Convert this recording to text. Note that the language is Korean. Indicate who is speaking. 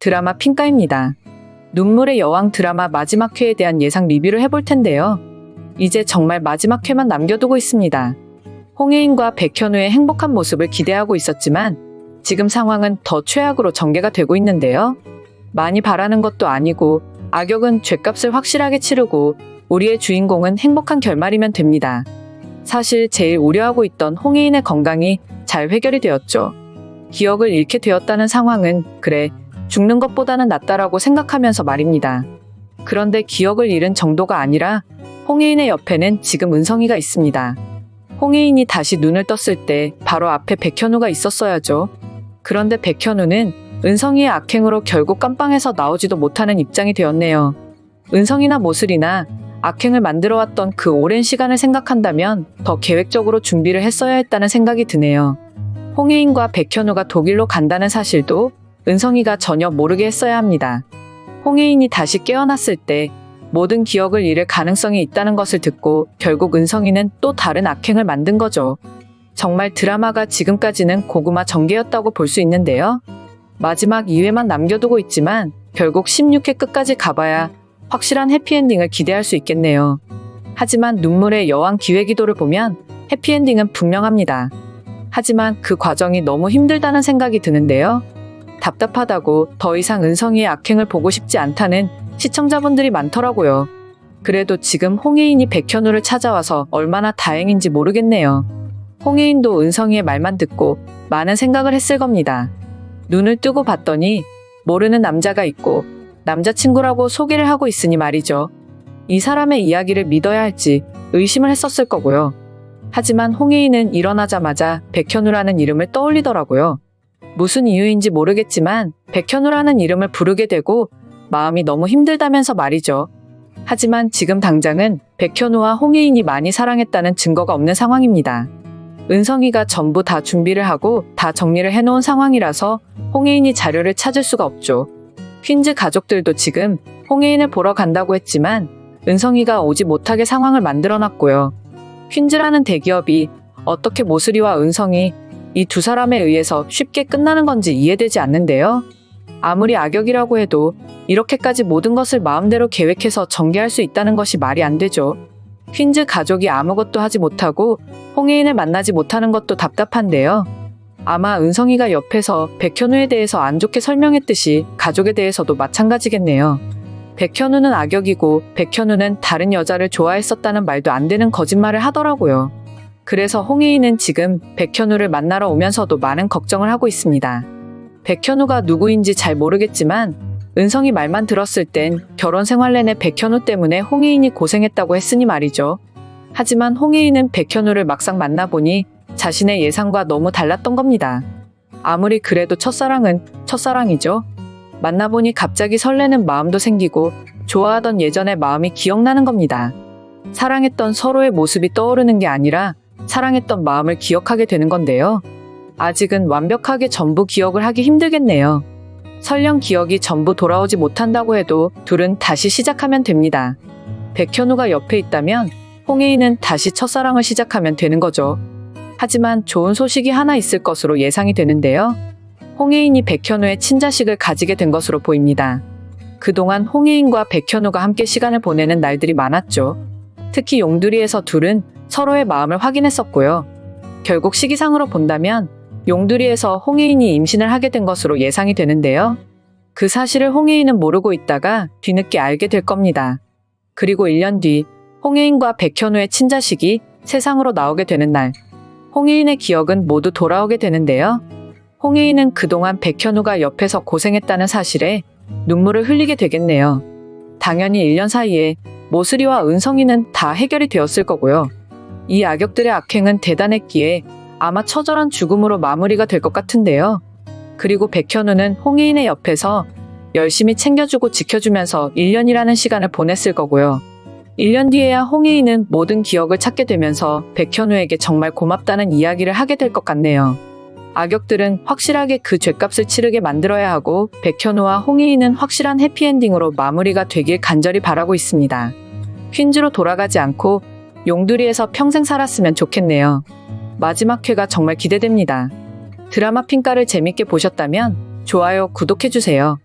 Speaker 1: 드라마 핑가입니다. 눈물의 여왕 드라마 마지막 회에 대한 예상 리뷰를 해볼 텐데요. 이제 정말 마지막 회만 남겨두고 있습니다. 홍혜인과 백현우의 행복한 모습을 기대하고 있었지만 지금 상황은 더 최악으로 전개가 되고 있는데요. 많이 바라는 것도 아니고 악역은 죗값을 확실하게 치르고 우리의 주인공은 행복한 결말이면 됩니다. 사실 제일 우려하고 있던 홍혜인의 건강이 잘 해결이 되었죠. 기억을 잃게 되었다는 상황은 그래 죽는 것보다는 낫다라고 생각하면서 말입니다. 그런데 기억을 잃은 정도가 아니라 홍혜인의 옆에는 지금 은성이가 있습니다. 홍혜인이 다시 눈을 떴을 때 바로 앞에 백현우가 있었어야죠. 그런데 백현우는 은성이의 악행으로 결국 깜빵에서 나오지도 못하는 입장이 되었네요. 은성이나 모슬이나 악행을 만들어왔던 그 오랜 시간을 생각한다면 더 계획적으로 준비를 했어야 했다는 생각이 드네요. 홍혜인과 백현우가 독일로 간다는 사실도 은성이가 전혀 모르게 했어야 합니다. 홍혜인이 다시 깨어났을 때 모든 기억을 잃을 가능성이 있다는 것을 듣고 결국 은성이는 또 다른 악행을 만든 거죠. 정말 드라마가 지금까지는 고구마 전개였다고 볼 수 있는데요. 마지막 2회만 남겨두고 있지만 결국 16회 끝까지 가봐야 확실한 해피엔딩을 기대할 수 있겠네요. 하지만 눈물의 여왕 기회기도를 보면 해피엔딩은 분명합니다. 하지만 그 과정이 너무 힘들다는 생각이 드는데요. 답답하다고 더 이상 은성이의 악행을 보고 싶지 않다는 시청자분들이 많더라고요. 그래도 지금 홍혜인이 백현우를 찾아와서 얼마나 다행인지 모르겠네요. 홍혜인도 은성이의 말만 듣고 많은 생각을 했을 겁니다. 눈을 뜨고 봤더니 모르는 남자가 있고 남자친구라고 소개를 하고 있으니 말이죠. 이 사람의 이야기를 믿어야 할지 의심을 했었을 거고요. 하지만 홍혜인은 일어나자마자 백현우라는 이름을 떠올리더라고요. 무슨 이유인지 모르겠지만 백현우라는 이름을 부르게 되고 마음이 너무 힘들다면서 말이죠. 하지만 지금 당장은 백현우와 홍혜인이 많이 사랑했다는 증거가 없는 상황입니다. 은성이가 전부 다 준비를 하고 다 정리를 해놓은 상황이라서 홍혜인이 자료를 찾을 수가 없죠. 퀸즈 가족들도 지금 홍혜인을 보러 간다고 했지만 은성이가 오지 못하게 상황을 만들어놨고요. 퀸즈라는 대기업이 어떻게 모슬이와 은성이 이 두 사람에 의해서 쉽게 끝나는 건지 이해되지 않는데요. 아무리 악역이라고 해도 이렇게까지 모든 것을 마음대로 계획해서 전개할 수 있다는 것이 말이 안 되죠. 퀸즈 가족이 아무것도 하지 못하고 홍혜인을 만나지 못하는 것도 답답한데요. 아마 은성이가 옆에서 백현우에 대해서 안 좋게 설명했듯이 가족에 대해서도 마찬가지겠네요. 백현우는 악역이고 백현우는 다른 여자를 좋아했었다는 말도 안 되는 거짓말을 하더라고요. 그래서 홍혜인은 지금 백현우를 만나러 오면서도 많은 걱정을 하고 있습니다. 백현우가 누구인지 잘 모르겠지만 은성이 말만 들었을 땐 결혼 생활 내내 백현우 때문에 홍혜인이 고생했다고 했으니 말이죠. 하지만 홍혜인은 백현우를 막상 만나보니 자신의 예상과 너무 달랐던 겁니다. 아무리 그래도 첫사랑은 첫사랑이죠. 만나보니 갑자기 설레는 마음도 생기고 좋아하던 예전의 마음이 기억나는 겁니다. 사랑했던 서로의 모습이 떠오르는 게 아니라 사랑했던 마음을 기억하게 되는 건데요. 아직은 완벽하게 전부 기억을 하기 힘들겠네요. 설령 기억이 전부 돌아오지 못한다고 해도 둘은 다시 시작하면 됩니다. 백현우가 옆에 있다면 홍혜인은 다시 첫사랑을 시작하면 되는 거죠. 하지만 좋은 소식이 하나 있을 것으로 예상이 되는데요. 홍혜인이 백현우의 친자식을 가지게 된 것으로 보입니다. 그동안 홍혜인과 백현우가 함께 시간을 보내는 날들이 많았죠. 특히 용두리에서 둘은 서로의 마음을 확인했었고요. 결국 시기상으로 본다면 용두리에서 홍혜인이 임신을 하게 된 것으로 예상이 되는데요. 그 사실을 홍혜인은 모르고 있다가 뒤늦게 알게 될 겁니다. 그리고 1년 뒤 홍혜인과 백현우의 친자식이 세상으로 나오게 되는 날, 홍혜인의 기억은 모두 돌아오게 되는데요. 홍혜인은 그동안 백현우가 옆에서 고생했다는 사실에 눈물을 흘리게 되겠네요. 당연히 1년 사이에 모슬이와 은성이는 다 해결이 되었을 거고요. 이 악역들의 악행은 대단했기에 아마 처절한 죽음으로 마무리가 될 것 같은데요. 그리고 백현우는 홍혜인의 옆에서 열심히 챙겨주고 지켜주면서 1년이라는 시간을 보냈을 거고요. 1년 뒤에야 홍혜인은 모든 기억을 찾게 되면서 백현우에게 정말 고맙다는 이야기를 하게 될 것 같네요. 악역들은 확실하게 그 죗값을 치르게 만들어야 하고 백현우와 홍혜인은 확실한 해피엔딩으로 마무리가 되길 간절히 바라고 있습니다. 퀸즈로 돌아가지 않고 용두리에서 평생 살았으면 좋겠네요. 마지막 회가 정말 기대됩니다. 드라마 핑가를 재밌게 보셨다면 좋아요, 구독해주세요.